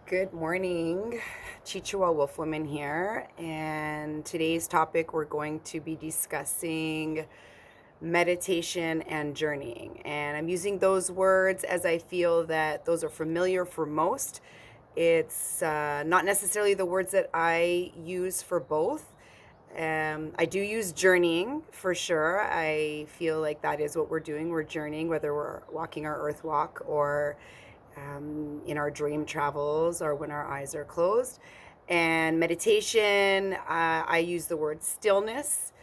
Good morning, Chichewa Wolf Women here, and today's topic we're going to be discussing meditation and journeying. And I'm using those words as I feel that those are familiar for most. It's not necessarily the words that I use for both. I do use journeying for sure. I feel like that is what we're doing. We're journeying, whether we're walking our earth walk or in our dream travels or when our eyes are closed. And meditation, I use the word stillness.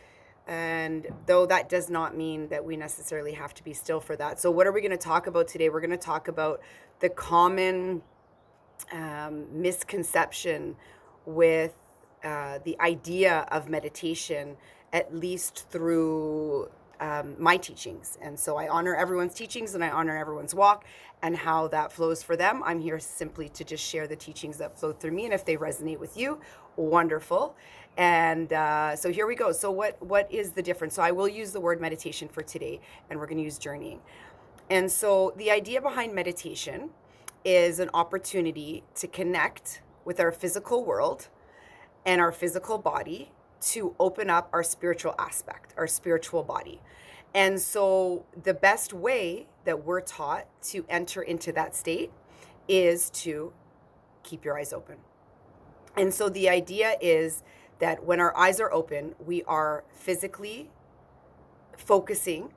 And though that does not mean that we necessarily have to be still for that. So, what are we going to talk about today? We're going to talk about the common misconception with the idea of meditation, at least through my teachings. And so I honor everyone's teachings and I honor everyone's walk and how that flows for them. I'm here simply to just share the teachings that flow through me. And if they resonate with you, wonderful. And so here we go. So what is the difference? So I will use the word meditation for today, and we're going to use journeying. And so the idea behind meditation is an opportunity to connect with our physical world and our physical body to open up our spiritual aspect, our spiritual body. And so the best way that we're taught to enter into that state is to keep your eyes open. And so the idea is that when our eyes are open, we are physically focusing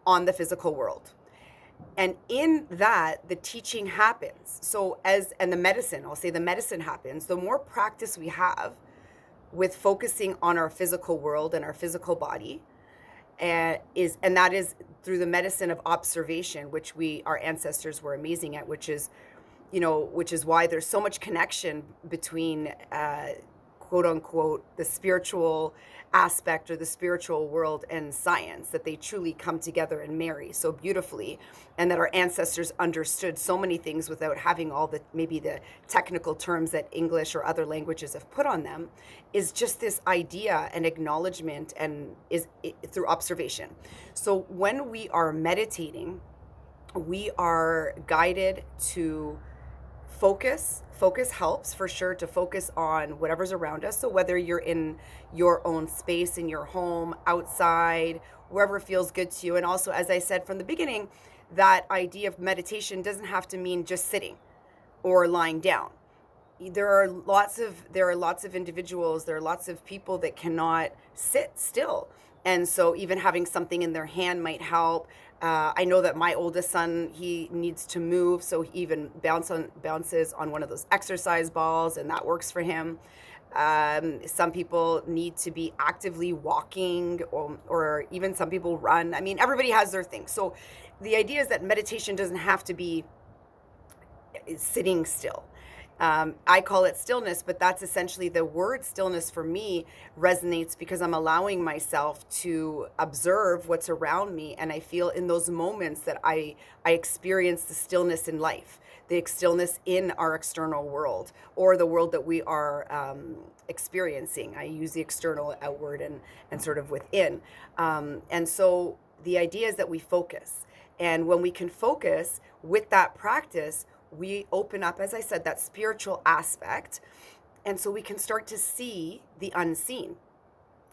on the physical world. And in that, the teaching happens. So and the medicine, I'll say the medicine happens. The more practice we have with focusing on our physical world and our physical body, and that is through the medicine of observation, which our ancestors were amazing at, which is why there's so much connection between quote unquote the spiritual aspect or the spiritual world and science, that they truly come together and marry so beautifully, and that our ancestors understood so many things without having all the maybe the technical terms that English or other languages have put on them, is just this idea and acknowledgement, and through observation. So when we are meditating, we are guided to focus helps for sure, to focus on whatever's around us. So whether you're in your own space, in your home, outside, wherever feels good to you. And also, as I said from the beginning, that idea of meditation doesn't have to mean just sitting or lying down. There are lots of individuals, there are lots of people that cannot sit still. And so even having something in their hand might help. I know that my oldest son, he needs to move, so he even bounces on one of those exercise balls, and that works for him. Some people need to be actively walking, or even some people run. I mean, everybody has their thing. So the idea is that meditation doesn't have to be sitting still. I call it stillness, but that's essentially the word stillness for me resonates because I'm allowing myself to observe what's around me. And I feel in those moments that I experience the stillness in life, the stillness in our external world, or the world that we are experiencing. I use the external, outward, and sort of within. And so the idea is that we focus. And when we can focus with that practice, we open up, as I said, that spiritual aspect. And so we can start to see the unseen.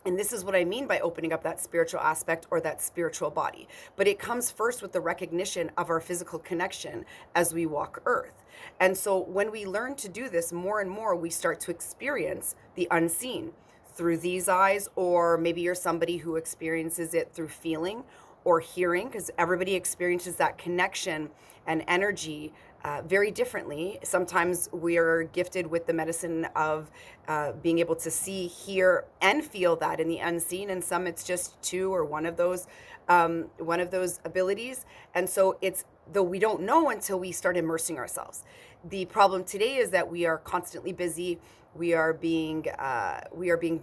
And this is what I mean by opening up that spiritual aspect or that spiritual body. But it comes first with the recognition of our physical connection as we walk earth. And so when we learn to do this more and more, we start to experience the unseen through these eyes, or maybe you're somebody who experiences it through feeling or hearing, because everybody experiences that connection and energy very differently. Sometimes we are gifted with the medicine of being able to see, hear, and feel that in the unseen, and some it's just two or one of those abilities. And so though we don't know until we start immersing ourselves. The problem today is that we are constantly busy. We are being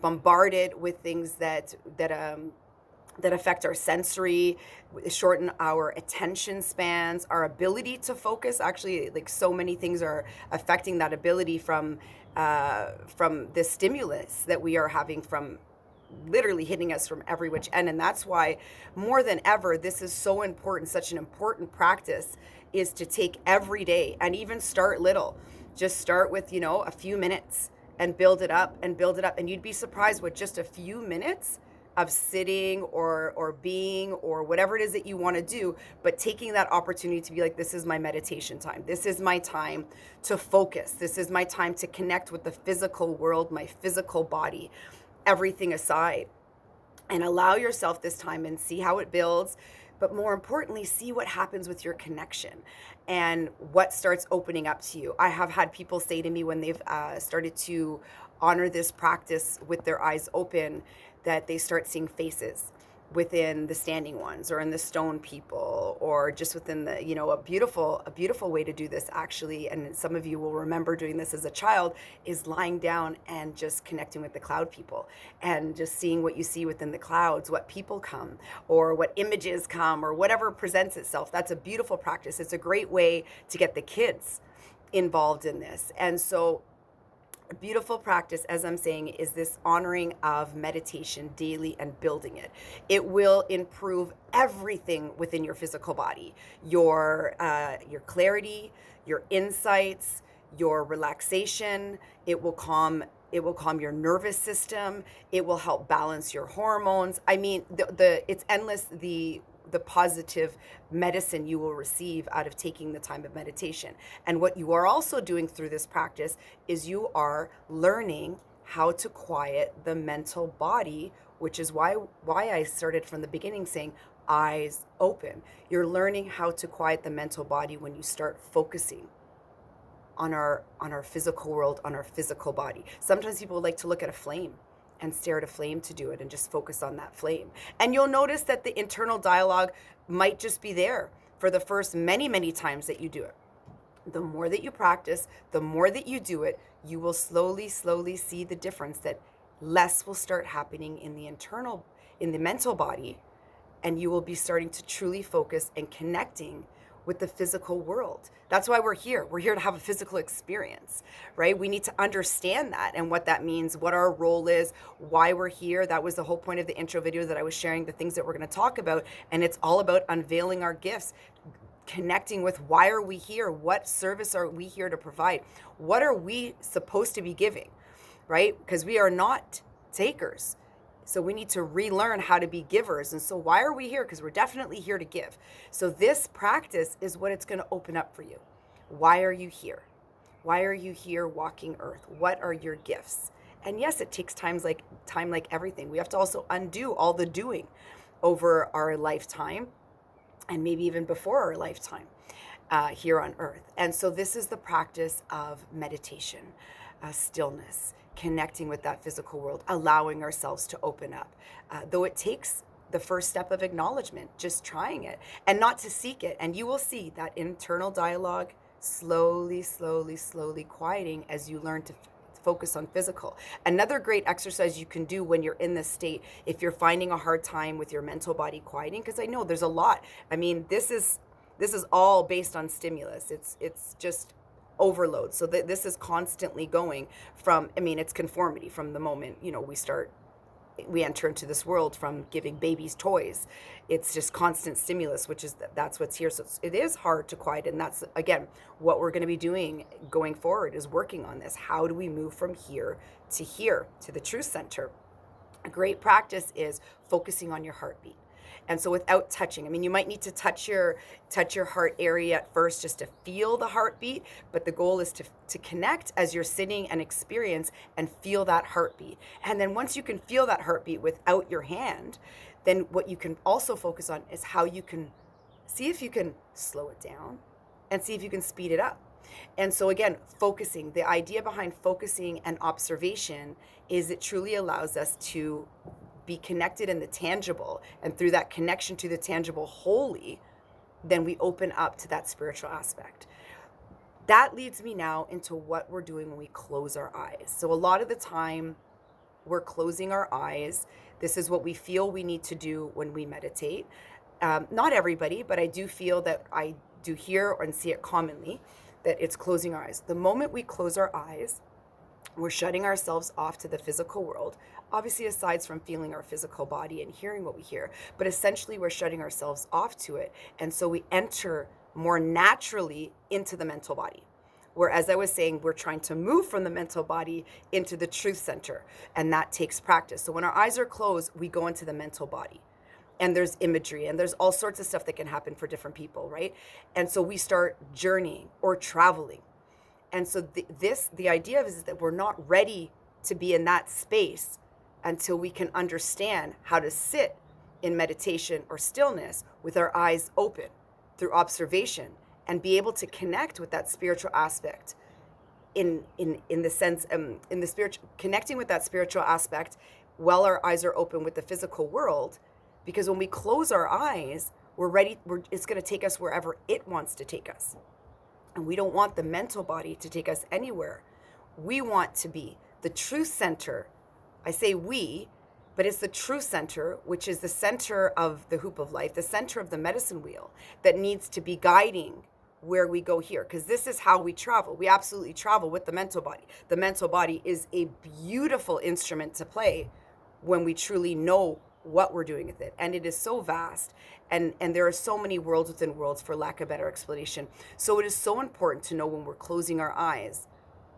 bombarded with things that affect our sensory, shorten our attention spans, our ability to focus. Actually, like, so many things are affecting that ability from the stimulus that we are having from literally hitting us from every which end. And that's why more than ever, this is so important, such an important practice, is to take every day and even start little. Just start with, a few minutes and build it up and build it up. And you'd be surprised with just a few minutes of sitting or being or whatever it is that you want to do, but taking that opportunity to be like, this is my meditation time. This is my time to focus. This is my time to connect with the physical world, my physical body, everything aside, and allow yourself this time and see how it builds. But more importantly, see what happens with your connection and what starts opening up to you. I have had people say to me when they've started to honor this practice with their eyes open, that they start seeing faces within the standing ones or in the stone people, or just within the, a beautiful way to do this actually. And some of you will remember doing this as a child, is lying down and just connecting with the cloud people and just seeing what you see within the clouds, what people come or what images come or whatever presents itself. That's a beautiful practice. It's a great way to get the kids involved in this. And so a beautiful practice, as I'm saying, is this honoring of meditation daily and building it. It will improve everything within your physical body, your clarity, your insights, your relaxation. It will calm your nervous system. It will help balance your hormones. I mean, it's endless, the positive medicine you will receive out of taking the time of meditation. And what you are also doing through this practice is you are learning how to quiet the mental body, which is why I started from the beginning saying eyes open. You're learning how to quiet the mental body when you start focusing on our physical world, on our physical body. Sometimes people like to look at a flame and stare at a flame to do it and just focus on that flame. And you'll notice that the internal dialogue might just be there for the first many, many times that you do it. The more that you practice, the more that you do it, you will slowly see the difference, that less will start happening in the mental body, and you will be starting to truly focus and connecting with the physical world. That's why we're here. We're here to have a physical experience, right? We need to understand that and what that means, what our role is, why we're here. That was the whole point of the intro video that I was sharing, the things that we're going to talk about. And it's all about unveiling our gifts, connecting with why are we here? What service are we here to provide? What are we supposed to be giving, right? Because we are not takers. So we need to relearn how to be givers. And so why are we here? Because we're definitely here to give. So this practice is what it's going to open up for you. Why are you here? Why are you here walking earth? What are your gifts? And yes, it takes time like everything. We have to also undo all the doing over our lifetime and maybe even before our lifetime here on earth. And so this is the practice of meditation, stillness, connecting with that physical world, allowing ourselves to open up. Though it takes the first step of acknowledgement, just trying it and not to seek it. And you will see that internal dialogue slowly quieting as you learn to focus on physical. Another great exercise you can do when you're in this state, if you're finding a hard time with your mental body quieting, because I know there's a lot. I mean, this is all based on stimulus. It's just overload. So this is constantly going from, it's conformity from the moment, we enter into this world, from giving babies toys. It's just constant stimulus, which is, that's what's here. So it is hard to quiet. And that's, again, what we're going to be doing going forward, is working on this. How do we move from here, to the true center? A great practice is focusing on your heartbeat. And so without touching, you might need to touch your heart area at first just to feel the heartbeat, but the goal is to connect as you're sitting and experience and feel that heartbeat. And then once you can feel that heartbeat without your hand, then what you can also focus on is how you can see if you can slow it down and see if you can speed it up. And so again, focusing, the idea behind focusing and observation is it truly allows us to be connected in the tangible, and through that connection to the tangible wholly, then we open up to that spiritual aspect. That leads me now into what we're doing when we close our eyes. So a lot of the time we're closing our eyes. This is what we feel we need to do when we meditate. Not everybody, but I do feel that I do hear and see it commonly, that it's closing our eyes. The moment we close our eyes, we're shutting ourselves off to the physical world, obviously aside from feeling our physical body and hearing what we hear, but essentially we're shutting ourselves off to it. And so we enter more naturally into the mental body. where, as I was saying, we're trying to move from the mental body into the truth center, and that takes practice. So when our eyes are closed, we go into the mental body, and there's imagery, and there's all sorts of stuff that can happen for different people, right? And so we start journeying or traveling. And so the idea is that we're not ready to be in that space until we can understand how to sit in meditation or stillness with our eyes open through observation, and be able to connect with that spiritual aspect in the sense, in the spiritual, connecting with that spiritual aspect while our eyes are open with the physical world. Because when we close our eyes, we're ready, it's going to take us wherever it wants to take us. And we don't want the mental body to take us anywhere. We want to be the truth center. I say we, but it's the true center, which is the center of the hoop of life, the center of the medicine wheel, that needs to be guiding where we go here. Because this is how we travel. We absolutely travel with the mental body. The mental body is a beautiful instrument to play when we truly know what we're doing with it. And it is so vast. And there are so many worlds within worlds, for lack of better explanation. So it is so important to know when we're closing our eyes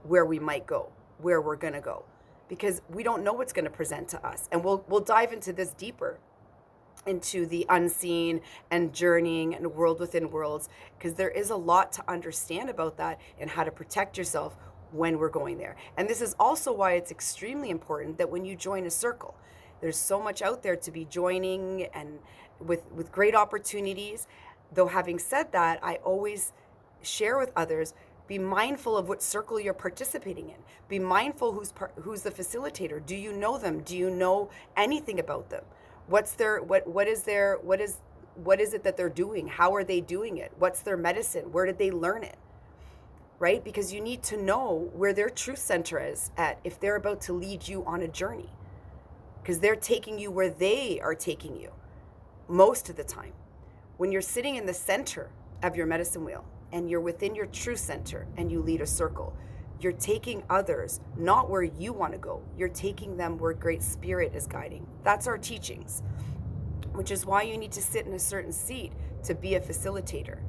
where we might go, where we're going to go, because we don't know what's going to present to us. And we'll dive into this deeper, into the unseen and journeying and world within worlds, because there is a lot to understand about that and how to protect yourself when we're going there. And this is also why it's extremely important that when you join a circle, there's so much out there to be joining, and with great opportunities. Though having said that, I always share with others, be mindful of what circle you're participating in. Be mindful who's the facilitator. Do you know them? Do you know anything about them? What is it that they're doing? How are they doing it? What's their medicine? Where did they learn it? Right? Because you need to know where their truth center is at if they're about to lead you on a journey. Because they're taking you where they are taking you most of the time. When you're sitting in the center of your medicine wheel and you're within your true center and you lead a circle, you're taking others not where you want to go. You're taking them where Great Spirit is guiding. That's our teachings, which is why you need to sit in a certain seat to be a facilitator.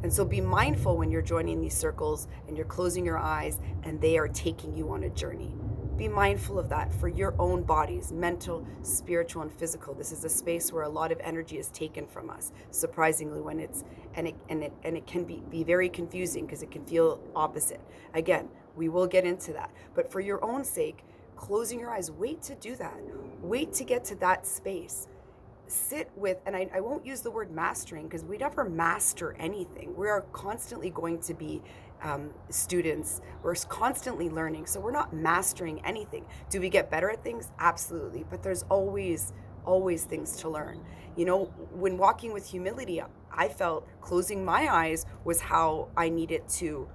And so be mindful when you're joining these circles and you're closing your eyes and they are taking you on a journey. Be mindful of that for your own bodies, mental, spiritual, and physical. This is a space where a lot of energy is taken from us, surprisingly, when it can be very confusing because it can feel opposite. Again, we will get into that. But for your own sake, closing your eyes, wait to do that. Wait to get to that space. Sit with, and I won't use the word mastering because we never master anything. We are constantly going to be students. We're constantly learning. So we're not mastering anything. Do we get better at things? Absolutely. But there's always things to learn. You know, when walking with humility, I felt closing my eyes was how I needed to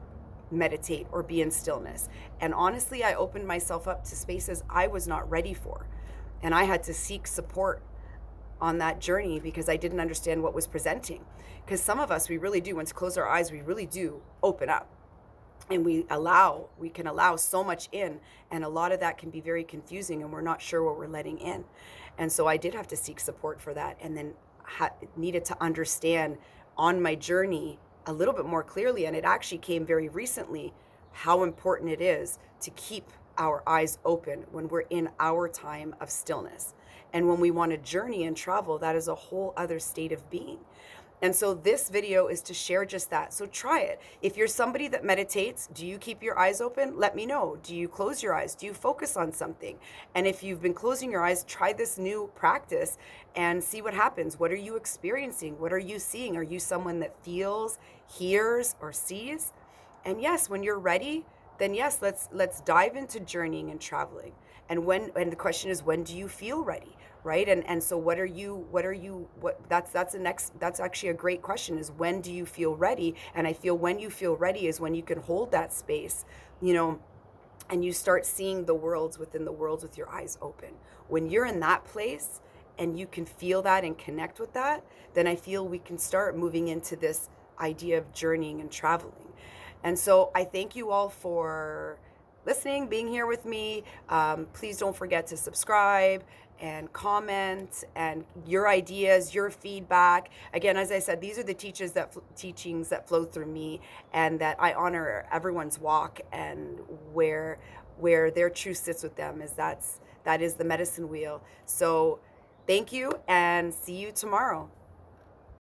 meditate or be in stillness. And honestly, I opened myself up to spaces I was not ready for. And I had to seek support on that journey because I didn't understand what was presenting. Because some of us, we really do, once we close our eyes, we really do open up. And we can allow so much in, and a lot of that can be very confusing, and we're not sure what we're letting in. And so I did have to seek support for that, and then needed to understand on my journey a little bit more clearly, and it actually came very recently, how important it is to keep our eyes open when we're in our time of stillness. And when we want to journey and travel, that is a whole other state of being. And so this video is to share just that. So try it. If you're somebody that meditates, do you keep your eyes open? Let me know. Do you close your eyes? Do you focus on something? And if you've been closing your eyes, try this new practice and see what happens. What are you experiencing? What are you seeing? Are you someone that feels, hears, or sees? And yes, when you're ready, then yes, let's dive into journeying and traveling. And the question is, when do you feel ready? Right? And so that's actually a great question, is when do you feel ready? And I feel when you feel ready is when you can hold that space, you know, and you start seeing the worlds within the worlds with your eyes open. When you're in that place and you can feel that and connect with that, then I feel we can start moving into this idea of journeying and traveling. And so I thank you all for listening, being here with me. Please don't forget to subscribe and comment, and your ideas, your feedback. Again, as I said, these are the teachings that flow through me, and that I honor everyone's walk, and where their truth sits with them that is the medicine wheel. So thank you, and see you tomorrow.